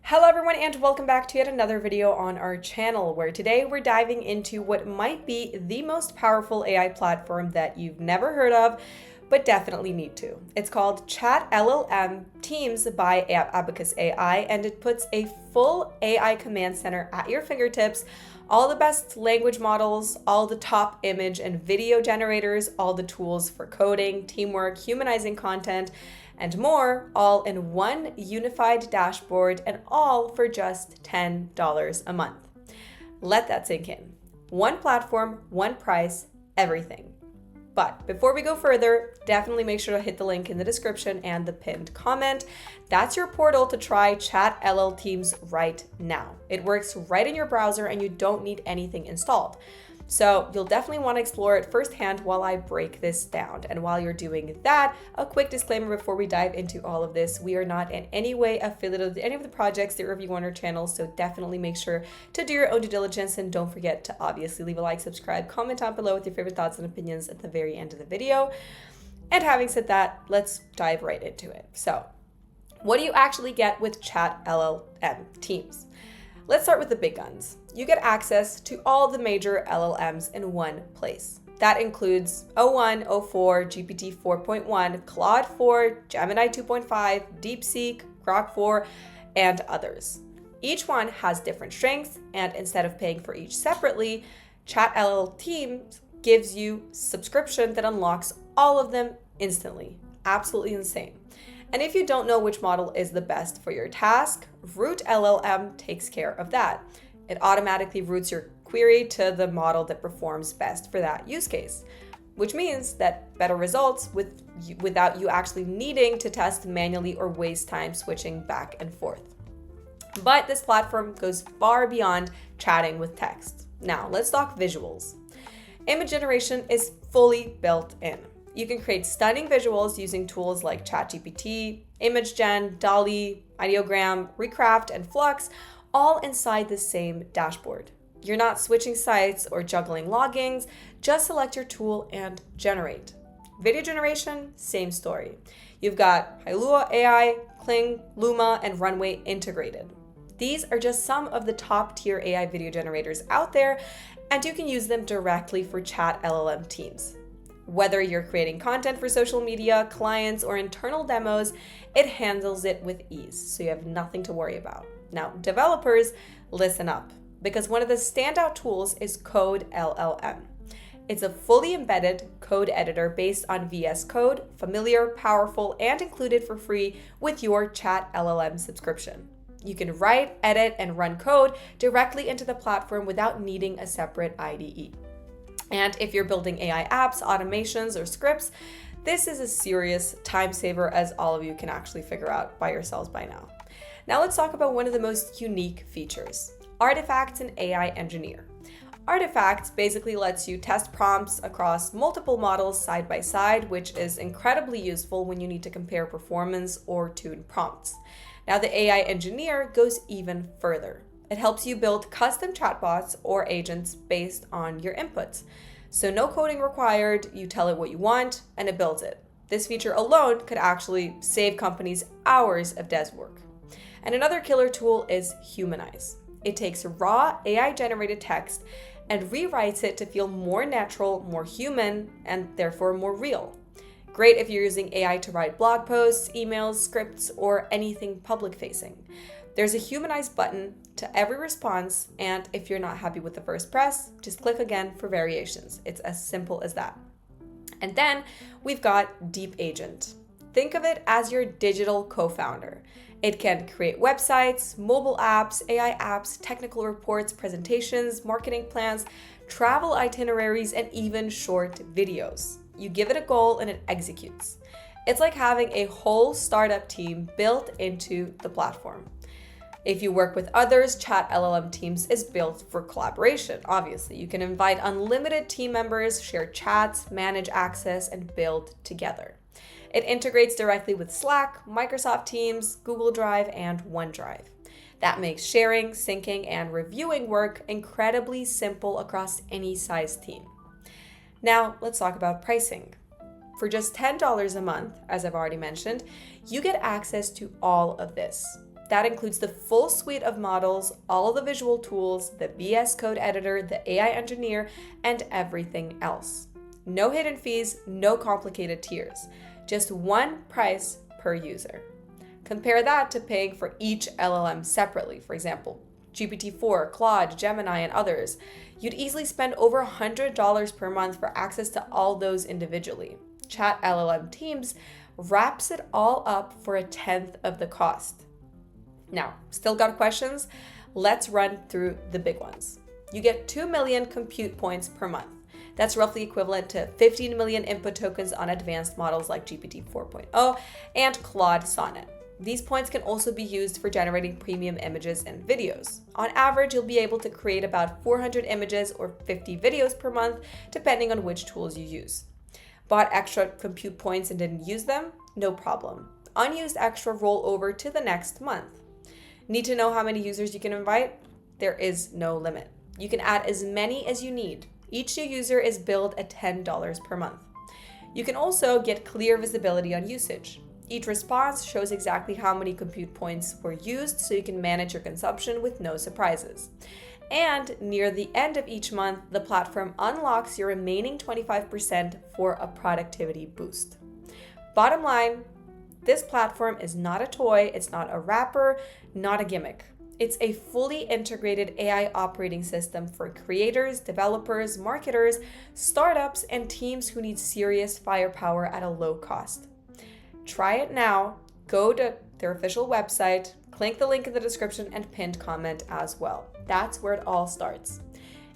Hello everyone and welcome back to yet another video on our channel, where today we're diving into what might be the most powerful AI platform that you've never heard of, but definitely need to. It's called ChatLLM Teams by Abacus.AI, and it puts a full AI command center at your fingertips, all the best language models, all the top image and video generators, all the tools for coding, teamwork, humanizing content, and more, all in one unified dashboard, and all for just $10 a month. Let that sink in. One platform, one price, everything. But before we go further, definitely make sure to hit the link in the description and the pinned comment. That's your portal to try ChatLL Teams right now. It works right in your browser and you don't need anything installed. So you'll definitely want to explore it firsthand while I break this down. And while you're doing that, a quick disclaimer before we dive into all of this: we are not in any way affiliated with any of the projects that review on our channel, so definitely make sure to do your own due diligence, and don't forget to obviously leave a like, subscribe, comment down below with your favorite thoughts and opinions at the very end of the video. And having said that, let's dive right into it. So what do you actually get with ChatLLM Teams? Let's start with the big guns. You get access to all the major LLMs in one place. That includes o1, o4, GPT 4.1, Claude 4, Gemini 2.5, DeepSeek, Grok 4, and others. Each one has different strengths, and instead of paying for each separately, ChatLL Teams gives you subscription that unlocks all of them instantly. Absolutely insane. And if you don't know which model is the best for your task, Root LLM takes care of that. It automatically routes your query to the model that performs best for that use case, which means that better results without you actually needing to test manually or waste time switching back and forth. But this platform goes far beyond chatting with text. Now, let's talk visuals. Image generation is fully built in. You can create stunning visuals using tools like ChatGPT, ImageGen, DALL-E, Ideogram, Recraft, and Flux, all inside the same dashboard. You're not switching sites or juggling loggings, just select your tool and generate. Video generation, same story. You've got Hailuo AI, Kling, Luma, and Runway integrated. These are just some of the top tier AI video generators out there, and you can use them directly for ChatLLM Teams. Whether you're creating content for social media, clients, or internal demos, it handles it with ease, so you have nothing to worry about. Now, developers, listen up, because one of the standout tools is CodeLLM. It's a fully embedded code editor based on VS Code, familiar, powerful, and included for free with your ChatLLM subscription. You can write, edit, and run code directly into the platform without needing a separate IDE. And if you're building AI apps, automations, or scripts, this is a serious time saver, as all of you can actually figure out by yourselves by now. Now let's talk about one of the most unique features: Artifacts and AI Engineer. Artifacts basically lets you test prompts across multiple models side by side, which is incredibly useful when you need to compare performance or tune prompts. Now the AI Engineer goes even further. It helps you build custom chatbots or agents based on your inputs. So no coding required, you tell it what you want, and it builds it. This feature alone could actually save companies hours of dev work. And another killer tool is Humanize. It takes raw AI-generated text and rewrites it to feel more natural, more human, and therefore more real. Great if you're using AI to write blog posts, emails, scripts, or anything public-facing. There's a Humanize button to every response, and if you're not happy with the first press, just click again for variations. It's as simple as that. And then we've got Deep Agent. Think of it as your digital co-founder. It can create websites, mobile apps, AI apps, technical reports, presentations, marketing plans, travel itineraries, and even short videos. You give it a goal and it executes. It's like having a whole startup team built into the platform. If you work with others, ChatLLM Teams is built for collaboration, obviously. You can invite unlimited team members, share chats, manage access, and build together. It integrates directly with Slack, Microsoft Teams, Google Drive, and OneDrive. That makes sharing, syncing, and reviewing work incredibly simple across any size team. Now, let's talk about pricing. For just $10 a month, as I've already mentioned, you get access to all of this. That includes the full suite of models, all the visual tools, the VS Code editor, the AI engineer, and everything else. No hidden fees, no complicated tiers. Just one price per user. Compare that to paying for each LLM separately, for example, GPT-4, Claude, Gemini, and others. You'd easily spend over $100 per month for access to all those individually. ChatLLM Teams wraps it all up for 1/10 of the cost. Now, still got questions? Let's run through the big ones. You get 2 million compute points per month. That's roughly equivalent to 15 million input tokens on advanced models like GPT 4.0 and Claude Sonnet. These points can also be used for generating premium images and videos. On average, you'll be able to create about 400 images or 50 videos per month, depending on which tools you use. Bought extra compute points and didn't use them? No problem. Unused extra roll over to the next month. Need to know how many users you can invite? There is no limit. You can add as many as you need. Each new user is billed at $10 per month. You can also get clear visibility on usage. Each response shows exactly how many compute points were used, so you can manage your consumption with no surprises. And near the end of each month, the platform unlocks your remaining 25% for a productivity boost. Bottom line, this platform is not a toy, it's not a wrapper, not a gimmick. It's a fully integrated AI operating system for creators, developers, marketers, startups, and teams who need serious firepower at a low cost. Try it now. Go to their official website, click the link in the description and pinned comment as well. That's where it all starts.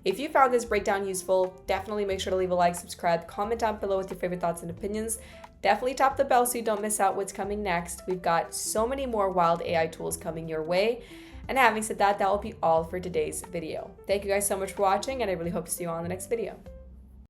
If you found this breakdown useful, definitely make sure to leave a like, subscribe, comment down below with your favorite thoughts and opinions. Definitely tap the bell so you don't miss out what's coming next. We've got so many more wild AI tools coming your way. And having said that, that will be all for today's video. Thank you guys so much for watching, and I really hope to see you all in the next video.